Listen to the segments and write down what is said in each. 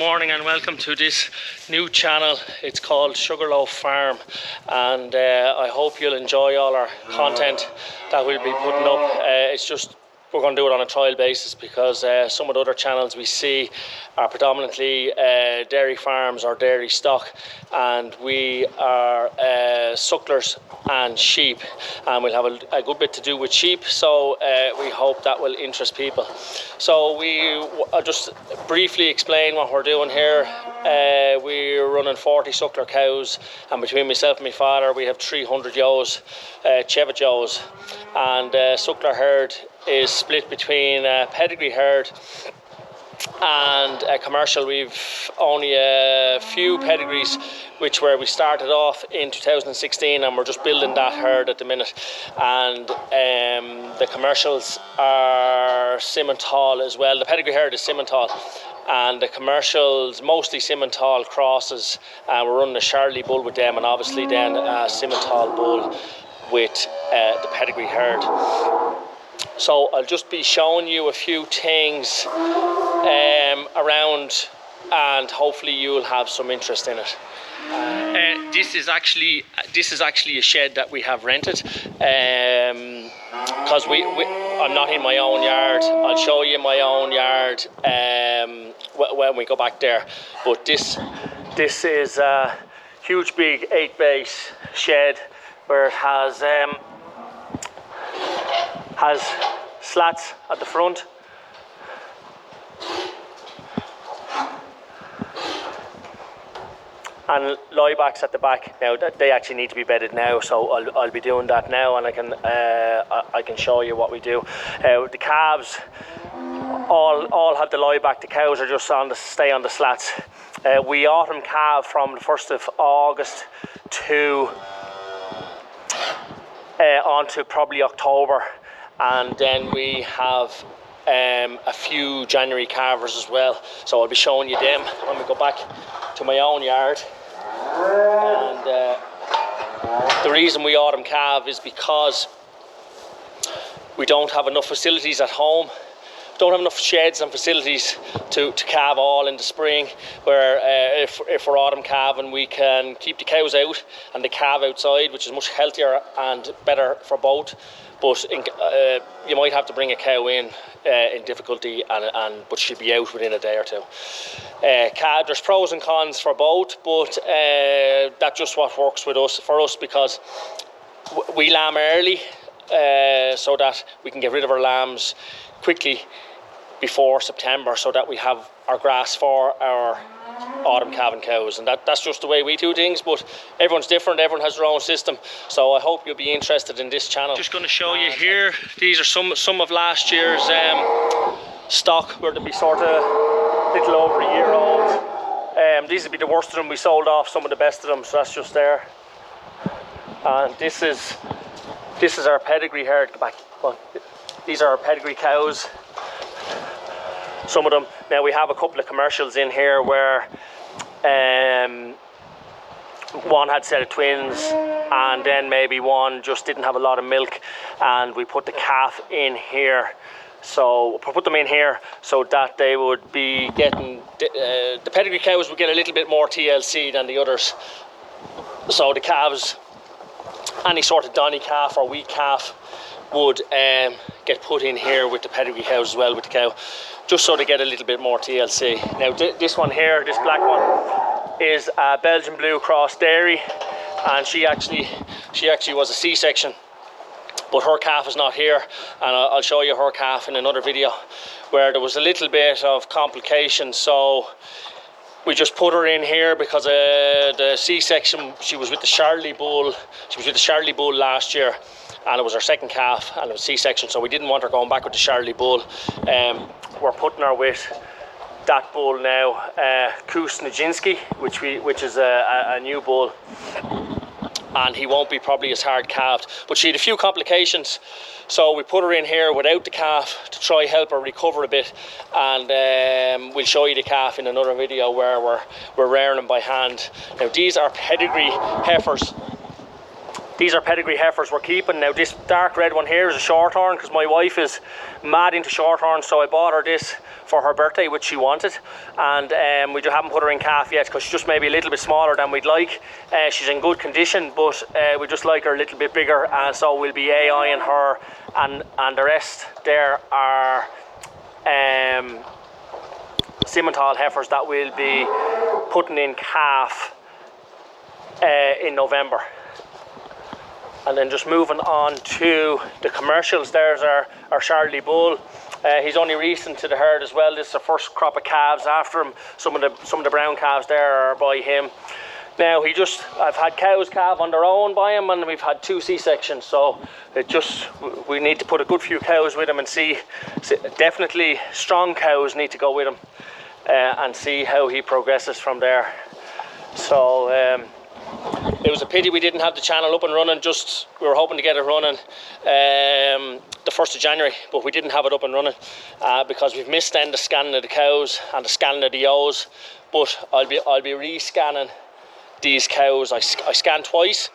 morning and welcome to this new channel. It's called Sugarloaf Farm, and I hope you'll enjoy all our content that we'll be putting up. It's just we're going to do it on a trial basis because some of the other channels we see are predominantly dairy farms or dairy stock, and we are sucklers and sheep, and we'll have a good bit to do with sheep, so we hope that will interest people. So I'll just briefly explain what we're doing here. We're running 40 suckler cows, and between myself and my father we have 300 ewes, chevet ewes, and suckler herd is split between a pedigree herd and a commercial. We've only a few pedigrees where we started off in 2016, and we're just building that herd at the minute. And the commercials are Simmental as well. The pedigree herd is Simmental, and the commercials mostly Simmental crosses, and we're running a Charlie bull with them, and obviously then a Simmental bull with the pedigree herd. So I'll just be showing you a few things around, and hopefully you'll have some interest in it. This is actually a shed that we have rented, because I'm not in my own yard. I'll show you my own yard when we go back there. But this is a huge big 8-base shed where it has slats at the front, and liebacks at the back. Now they actually need to be bedded now, so I'll be doing that now, and I can show you what we do. The calves all have the lieback. The cows are just stay on the slats. We autumn calve from the 1st of August to on to probably October, and then we have a few January calvers as well, so I'll be showing you them when we go back to my own yard. And the reason we autumn calve is because we don't have enough facilities at home. Don't have enough sheds and facilities to calve all in the spring, where if we're autumn calving, we can keep the cows out and the calve outside, which is much healthier and better for both. But you might have to bring a cow in difficulty, but she'll be out within a day or two. There's pros and cons for both, but that's just what works for us, because we lamb early, so that we can get rid of our lambs quickly before September, so that we have our grass for our autumn calving cows. And that's just the way we do things, but everyone's different, everyone has their own system, so I hope you'll be interested in this channel. Just going to show you here, these are some of last year's stock, where they'll be sort of little over a year old. These will be the worst of them. We sold off some of the best of them, so that's just there. And this is our pedigree herd. Go back. Come on. These are our pedigree cows, some of them. Now we have a couple of commercials in here where one had a set of twins, and then maybe one just didn't have a lot of milk, and we put the calf in here. So put them in here so that they would be getting the pedigree cows would get a little bit more TLC than the others. So the calves, any sort of donny calf or wheat calf, would get put in here with the pedigree cows as well, with the cow, just so they get a little bit more TLC. Now this one here, this black one, is a Belgian Blue Cross dairy, and she actually was a C-section, but her calf is not here, and I'll show you her calf in another video, where there was a little bit of complication, so we just put her in here because the C-section, she was with the Charlie bull. She was with the Charlie bull last year, and it was her second calf, and it was C-section, so we didn't want her going back with the Charlie bull. We're putting her with that bull now, Kus Nijinsky, which is a new bull, and he won't be probably as hard calved, but she had a few complications, so we put her in here without the calf to try help her recover a bit. And we'll show you the calf in another video where we're rearing them by hand. Now these are pedigree heifers. These are pedigree heifers we're keeping. Now this dark red one here is a shorthorn because my wife is mad into shorthorns, so I bought her this for her birthday, which she wanted, and we just haven't put her in calf yet because she's just maybe a little bit smaller than we'd like. She's in good condition, but we just like her a little bit bigger, and so we'll be AIing her, and the rest there are Simmental heifers that we'll be putting in calf in November. And then just moving on to the commercials, there's our Charlie Bull. He's only recent to the herd as well. This is the first crop of calves after him. Some of the brown calves there are by him. Now I've had cows calve on their own by him, and we've had 2 C-sections, so we need to put a good few cows with him and see. Definitely strong cows need to go with him and see how he progresses from there. So it was a pity we didn't have the channel up and running. We were hoping to get it running the 1st of January, but we didn't have it up and running because we've missed then the scanning of the cows and the scanning of the ewes. But I'll be re-scanning these cows. I scanned twice,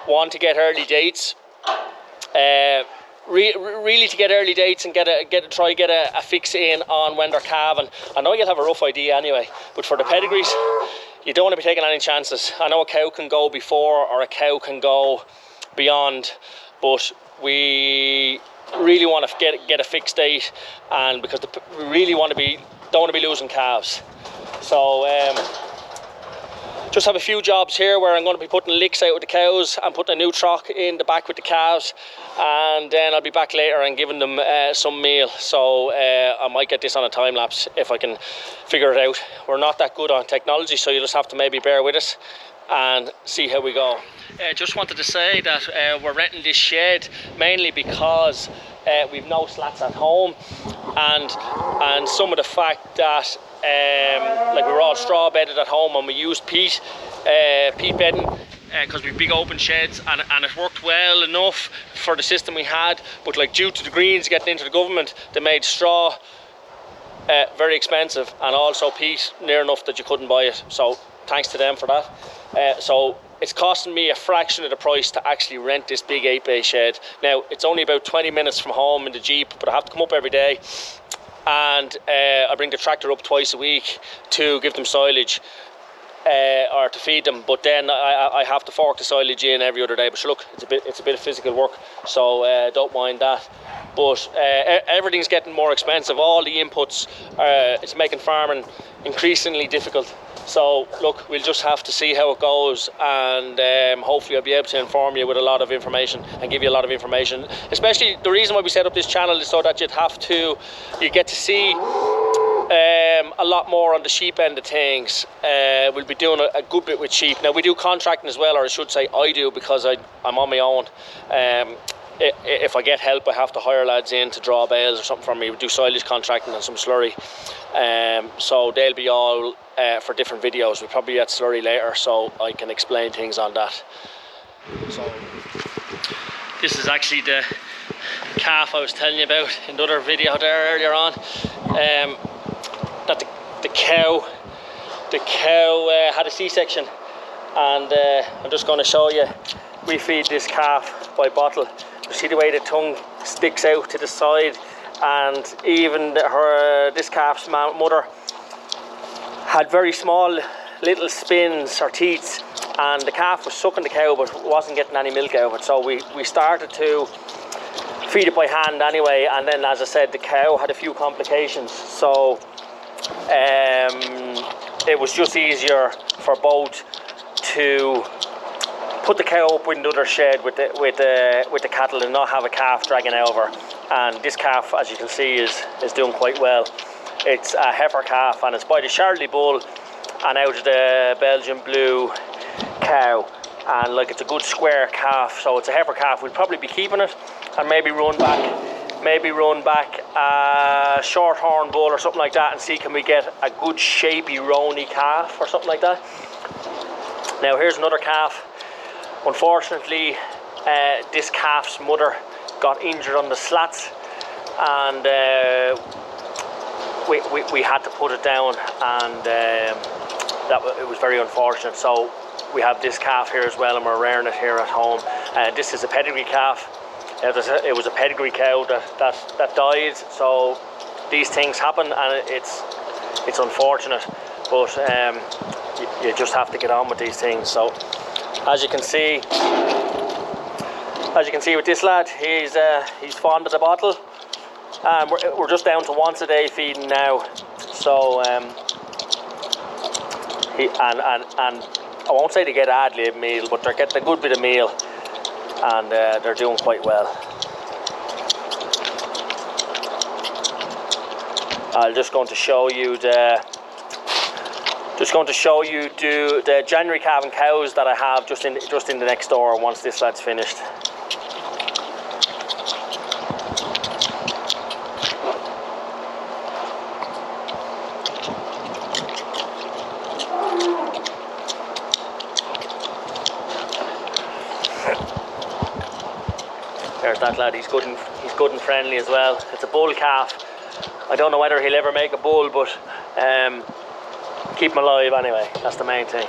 one to get early dates, really to get early dates and try get a fix in on when they're calving. I know you'll have a rough idea anyway, but for the pedigrees, you don't want to be taking any chances. I know a cow can go before or a cow can go beyond, but we really want to get a fixed date, and because we really don't want to be losing calves. So just have a few jobs here where I'm going to be putting licks out with the cows and putting a new trough in the back with the calves, and then I'll be back later and giving them some meal. So I might get this on a time lapse if I can figure it out. We're not that good on technology, so you just have to maybe bear with us and see how we go. Just wanted to say that we're renting this shed mainly because we've no slats at home, and some of the fact that like we were all straw bedded at home, and we used peat bedding because we've big open sheds, and it worked well enough for the system we had, but like due to the Greens getting into the government, they made straw very expensive, and also peat near enough that you couldn't buy it, so thanks to them for that. So it's costing me a fraction of the price to actually rent this big 8-bay shed. Now it's only about 20 minutes from home in the Jeep, but I have to come up every day, and I bring the tractor up twice a week to give them silage or to feed them, but then I have to fork the silage in every other day. But sure, look, it's a bit of physical work, so don't mind that. But everything's getting more expensive. All the inputs, it's making farming increasingly difficult. So look, we'll just have to see how it goes, and hopefully I'll be able to inform you with a lot of information and give you a lot of information. Especially the reason why we set up this channel is so that you get to see a lot more on the sheep end of things. We'll be doing a good bit with sheep. Now we do contracting as well, or I should say I do, because I'm on my own. If I get help, I have to hire lads in to draw bales or something for me. We do silage contracting and some slurry. So they'll be all for different videos. We'll probably get slurry later, so I can explain things on that. So this is actually the calf I was telling you about in the other video there earlier on. That the cow had a C-section, and I'm just going to show you. We feed this calf by bottle. You see the way the tongue sticks out to the side, and even this calf's mother had very small little spins or teats, and the calf was sucking the cow but wasn't getting any milk out of it. So we started to feed it by hand anyway, and then, as I said, the cow had a few complications, so it was just easier for both to put the cow up in another shed with the cattle and not have a calf dragging over. And this calf, as you can see, is doing quite well. It's a heifer calf, and it's by the Charlie Bull and out of the Belgian Blue cow, and like it's a good square calf, so it's a heifer calf. We'll probably be keeping it and maybe run back a shorthorn bull or something like that, and see can we get a good shapy rony calf or something like that. Now here's another calf. Unfortunately, this calf's mother got injured on the slats, and we had to put it down, and it was very unfortunate. So we have this calf here as well, and we're rearing it here at home. This is a pedigree calf. It was a pedigree cow that died, so these things happen, and it's unfortunate, but you just have to get on with these things. So as you can see with this lad, he's fond of the bottle, and we're just down to once a day feeding now. So and I won't say they get ad lib meal, but they're getting a good bit of meal, and they're doing quite well. I'm just going to show you the January calving cows that I have just in the next door once this lad's finished. There's that lad. He's good and friendly as well. It's a bull calf. I don't know whether he'll ever make a bull, but keep him alive anyway. That's the main thing.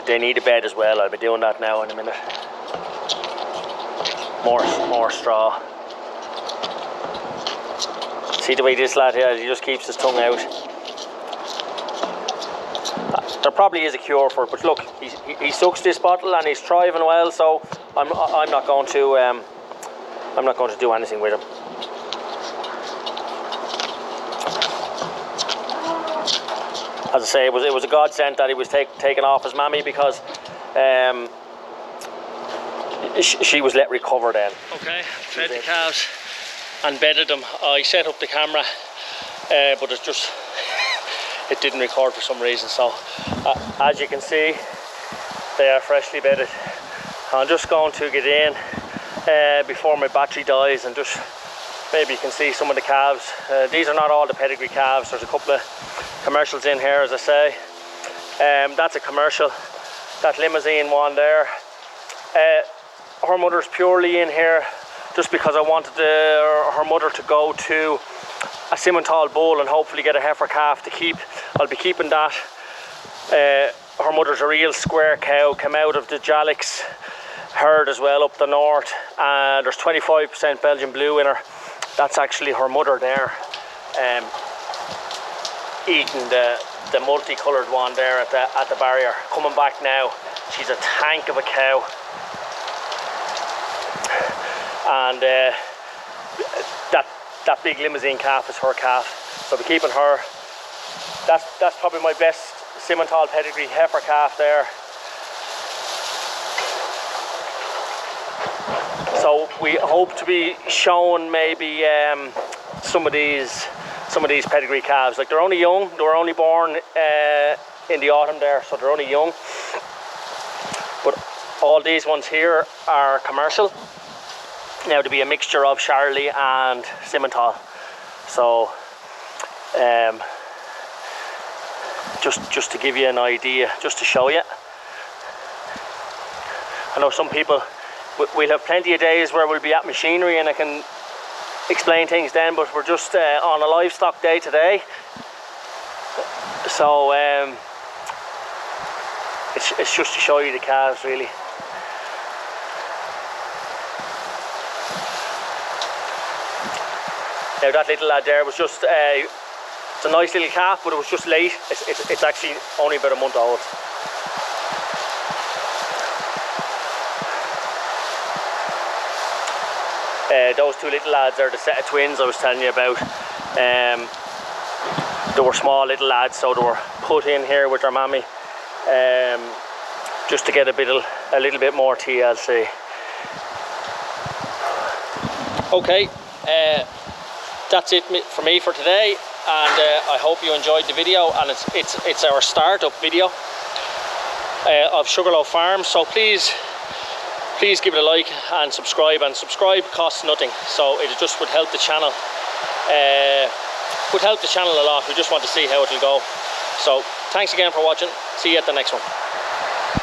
They need a bed as well. I'll be doing that now in a minute. More straw. See the way this lad here, he just keeps his tongue out. There probably is a cure for it, but look, he sucks this bottle and he's thriving well. So I'm not going to do anything with him. As I say, it was a godsend that he was taken off his mammy, because she was let recover then. Okay, fed the calves and bedded them. I set up the camera, but it didn't record for some reason. So as you can see, they are freshly bedded. I'm just going to get in before my battery dies, and just maybe you can see some of the calves. These are not all the pedigree calves. There's a couple of commercials in here, as I say. That's a commercial. That limousine one there. Her mother's purely in here just because I wanted her mother to go to a Simmental bull and hopefully get a heifer calf to keep. I'll be keeping that. Her mother's a real square cow, came out of the Jalix herd as well up the north, and there's 25% Belgian blue in her. That's actually her mother there, eating the multicoloured one there at the barrier. Coming back now, she's a tank of a cow, and that big limousine calf is her calf. So I'll be keeping her. That's probably my best Simmental pedigree heifer calf there. So we hope to be showing maybe some of these pedigree calves. Like, they're only young. They were only born in the autumn there, so they're only young. But all these ones here are commercial. Now, to be a mixture of Charolais and Simmental. So just to give you an idea, just to show you. I know some people, we'll have plenty of days where we'll be at machinery and I can explain things then, but we're just on a livestock day today. So it's just to show you the calves, really. Now, that little lad there was just, it's a nice little calf, but it was just late. It's actually only about a month old. Those two little lads are the set of twins I was telling you about. They were small little lads, so they were put in here with their mammy, just to get a little bit more TLC. Okay, that's it for me for today, and I hope you enjoyed the video. And it's our startup video of Sugarloaf Farm. So please give it a like and subscribe. And subscribe costs nothing, so it just would help the channel. A lot. We just want to see how it'll go. So thanks again for watching. See you at the next one.